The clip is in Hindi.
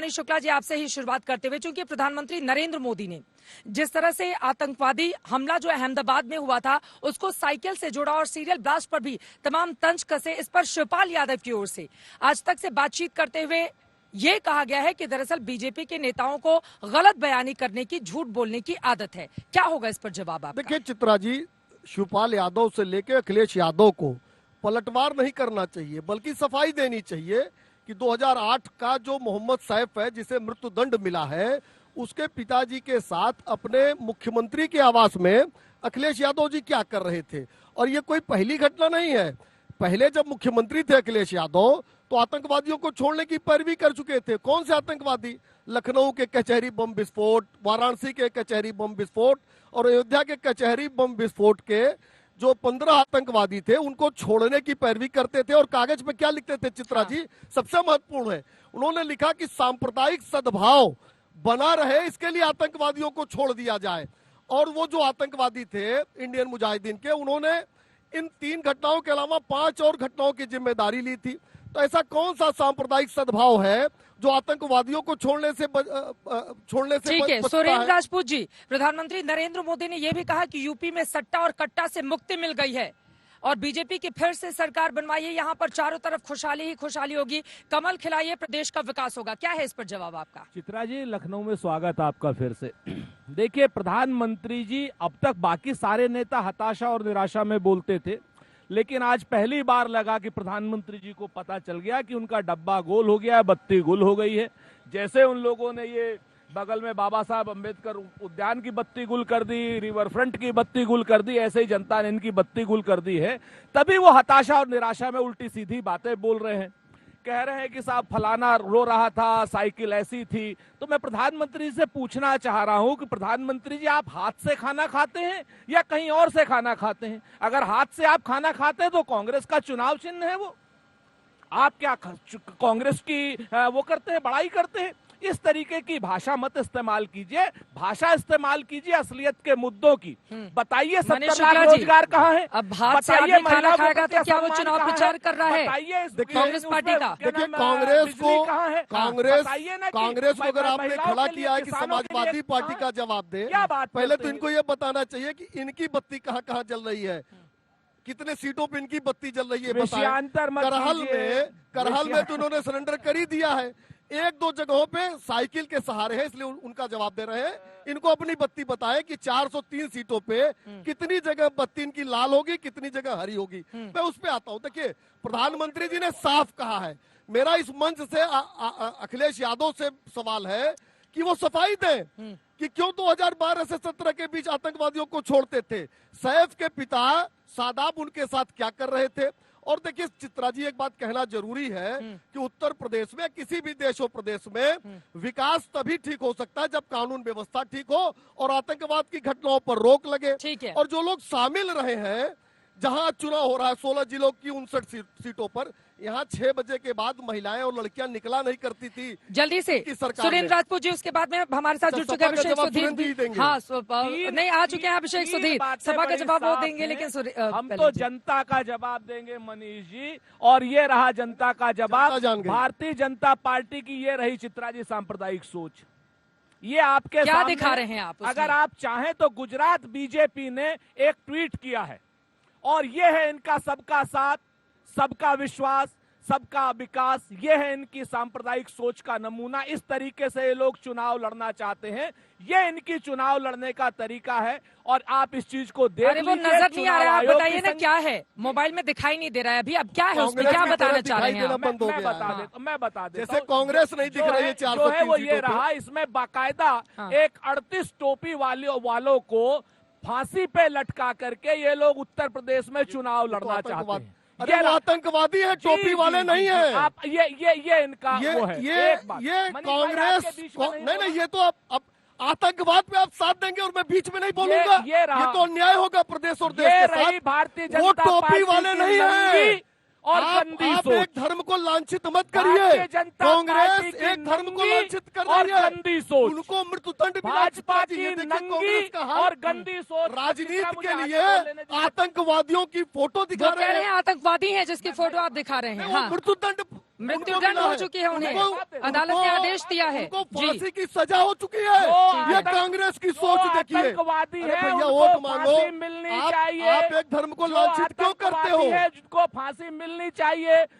मनीष शुक्ला जी, आपसे ही शुरुआत करते हुए, चूंकि प्रधानमंत्री नरेंद्र मोदी ने जिस तरह से आतंकवादी हमला जो अहमदाबाद में हुआ था उसको साइकिल से जोड़ा और सीरियल ब्लास्ट पर भी तमाम तंज कसे, इस पर शिवपाल यादव की ओर से आज तक से बातचीत करते हुए ये कहा गया है कि दरअसल बीजेपी के नेताओं को गलत बयानी करने की, झूठ बोलने की आदत है। क्या होगा इस पर जवाब आपका? देखिए चित्रा जी, शिवपाल यादव से लेकर अखिलेश यादव को पलटवार नहीं करना चाहिए, बल्कि सफाई देनी चाहिए कि 2008 का जो मोहम्मद सैफ है जिसे मृत्युदंड मिला है, उसके पिताजी के साथ अपने मुख्यमंत्री के आवास में अखिलेश यादव जी क्या कर रहे थे। और ये कोई पहली घटना नहीं है। पहले जब मुख्यमंत्री थे अखिलेश यादव तो आतंकवादियों को छोड़ने की पैरवी कर चुके थे। कौन से आतंकवादी? लखनऊ के कचहरी बम विस्फोट, वाराणसी के कचहरी बम विस्फोट और अयोध्या के कचहरी बम विस्फोट के जो 15 आतंकवादी थे उनको छोड़ने की पैरवी करते थे। और कागज पे क्या लिखते थे चित्रा जी, सबसे महत्वपूर्ण है, उन्होंने लिखा कि सांप्रदायिक सद्भाव बना रहे इसके लिए आतंकवादियों को छोड़ दिया जाए। और वो जो आतंकवादी थे इंडियन मुजाहिदीन के, उन्होंने इन 3 घटनाओं के अलावा 5 और घटनाओं की जिम्मेदारी ली थी। तो ऐसा कौन सा सांप्रदायिक सद्भाव है जो आतंकवादियों को छोड़ने से ठीक है। सुरेंद्र राजपूत जी, प्रधानमंत्री नरेंद्र मोदी ने यह भी कहा कि यूपी में सट्टा और कट्टा से मुक्ति मिल गई है और बीजेपी की फिर से सरकार बनवाइए, यहाँ पर चारों तरफ खुशहाली ही खुशहाली होगी, कमल खिलाइए, प्रदेश का विकास होगा। क्या है इस पर जवाब आपका? चित्रा जी, लखनऊ में स्वागत आपका फिर से। देखिए, प्रधानमंत्री जी अब तक बाकी सारे नेता हताशा और निराशा में बोलते थे, लेकिन आज पहली बार लगा कि प्रधानमंत्री जी को पता चल गया कि उनका डब्बा गोल हो गया है, बत्ती गुल हो गई है। जैसे उन लोगों ने ये बगल में बाबा साहब अम्बेडकर उद्यान की बत्ती गुल कर दी, रिवर फ्रंट की बत्ती गुल कर दी, ऐसे ही जनता ने इनकी बत्ती गुल कर दी है। तभी वो हताशा और निराशा में उल्टी सीधी बातें बोल रहे हैं। कह रहे हैं कि साहब फलाना रो रहा था, साइकिल ऐसी थी। तो मैं प्रधानमंत्री से पूछना चाह रहा हूं कि प्रधानमंत्री जी, आप हाथ से खाना खाते हैं या कहीं और से खाना खाते हैं? अगर हाथ से आप खाना खाते हैं तो कांग्रेस का चुनाव चिन्ह है वो। आप क्या कांग्रेस की वो करते हैं, बड़ाई करते हैं? इस तरीके की भाषा मत इस्तेमाल कीजिए, भाषा इस्तेमाल कीजिए असलियत के मुद्दों की। बताइए 70 लाख रोजगार कहाँ है? अब भात से आदमी खाना खाएगा तो क्या वो चुनाव प्रचार कर रहा है कांग्रेस पार्टी का? देखिए, कांग्रेस को अगर आपने खड़ा किया है कि समाजवादी पार्टी का जवाब दे, पहले तो इनको ये बताना चाहिए कि इनकी बत्ती कहाँ कहाँ जल रही है, कितने सीटों पे इनकी बत्ती जल रही है बताएं। करहल में तो उन्होंने सरेंडर कर ही दिया है। 1-2 जगहों पे साइकिल के सहारे हैं, इसलिए उनका जवाब दे रहे हैं। इनको अपनी बत्ती बताएं कि 403 सीटों पे कितनी जगह बत्ती इनकी लाल होगी, कितनी जगह हरी होगी। मैं उस पे आता हूं। देखिए, प्रधानमंत्री जी ने साफ कहा है, मेरा इस मंच से अखिलेश यादव से सवाल है कि वो सफाई दें कि क्यों 2012 से 17 के बीच आतंकवादियों को छोड़ते थे। सैफ के पिता सादाब उनके साथ क्या कर रहे थे? और देखिए चित्रा जी, एक बात कहना जरूरी है कि उत्तर प्रदेश में, किसी भी देश और प्रदेश में विकास तभी ठीक हो सकता है जब कानून व्यवस्था ठीक हो और आतंकवाद की घटनाओं पर रोक लगे। और जो लोग शामिल रहे हैं, जहां चुनाव हो रहा है 16 जिलों की 59 सीटों पर, यहाँ 6 बजे के बाद महिलाएं और लड़कियां निकला नहीं करती थी। जल्दी से सुरेंद्र राजपूत जी, उसके बाद में हमारे साथ जुड़ चुके हैं अभिषेक सुधीर। हाँ, नहीं आ चुके हैं अभिषेक सुधीर, सभा का जवाब वो देंगे, लेकिन हम तो जनता का जवाब देंगे मनीष जी। और ये रहा जनता का जवाब। भारतीय जनता पार्टी की ये रही चित्रा जी सांप्रदायिक सोच। ये आपके क्या दिखा रहे हैं आप? अगर आप चाहें तो गुजरात बीजेपी ने एक ट्वीट किया है और ये है इनका सबका साथ, सबका विश्वास, सबका विकास। ये है इनकी सांप्रदायिक सोच का नमूना। इस तरीके से ये लोग चुनाव लड़ना चाहते हैं, ये इनकी चुनाव लड़ने का तरीका है। और आप इस चीज को देख लीजिए। वो नजर नहीं आ रहा है, आप बताइए ना क्या है? मोबाइल में दिखाई नहीं दे रहा है अभी, अब क्या है उसमें, क्या बताना चाह रहे हैं? मैं बता देता जैसे कांग्रेस नहीं दिख रही है, जो है वो ये रहा। इसमें बाकायदा एक 38 टोपी वालों को फांसी पे लटका करके ये लोग उत्तर प्रदेश में चुनाव लड़ना चाहते हैं। अरे वो आतंकवादी है, टोपी वाले नहीं है। आप ये इनका वो है। ये कांग्रेस नहीं, ये तो आप आतंकवाद पे आप साथ देंगे और मैं बीच में नहीं बोलूंगा। ये तो अन्याय होगा प्रदेश और देश के साथ। भारतीय वो टोपी वाले नहीं है और गंदी आप सोच। एक धर्म को लांछित मत भारतीय करिए। जनता पार्टी कांग्रेस की एक धर्म को नंगी लांछित कर और रही है। गंदी सोच। उनको मृत्युदंड भी भाजपा लांछित की कीजिए। देखिए नंगी कांग्रेस का हाल। और गंदी सोच। राजनीति मुझे के आगे लिए बोलने दीजिए। आतंकवादियों की फोटो दिखा वो कह रहे हैं आतंकवादी हैं जिसकी फोटो आप दिखा रहे हैं। हाँ, मृत्युदंड मृत्युदंड हो चुकी है उन्हें। अदालत ने आदेश दिया है। उनको जी, फांसी की सजा हो चुकी है। ये कांग्रेस की सोच देखिए। आतंकवादी अरे है, भैया उनको वोट मांगो। फांसी मिलनी चाहिए। आप एक धर्म को जो लांछित क्यों करते हो? आतंकवादी है, जिनको फांसी मिलनी चाहिए।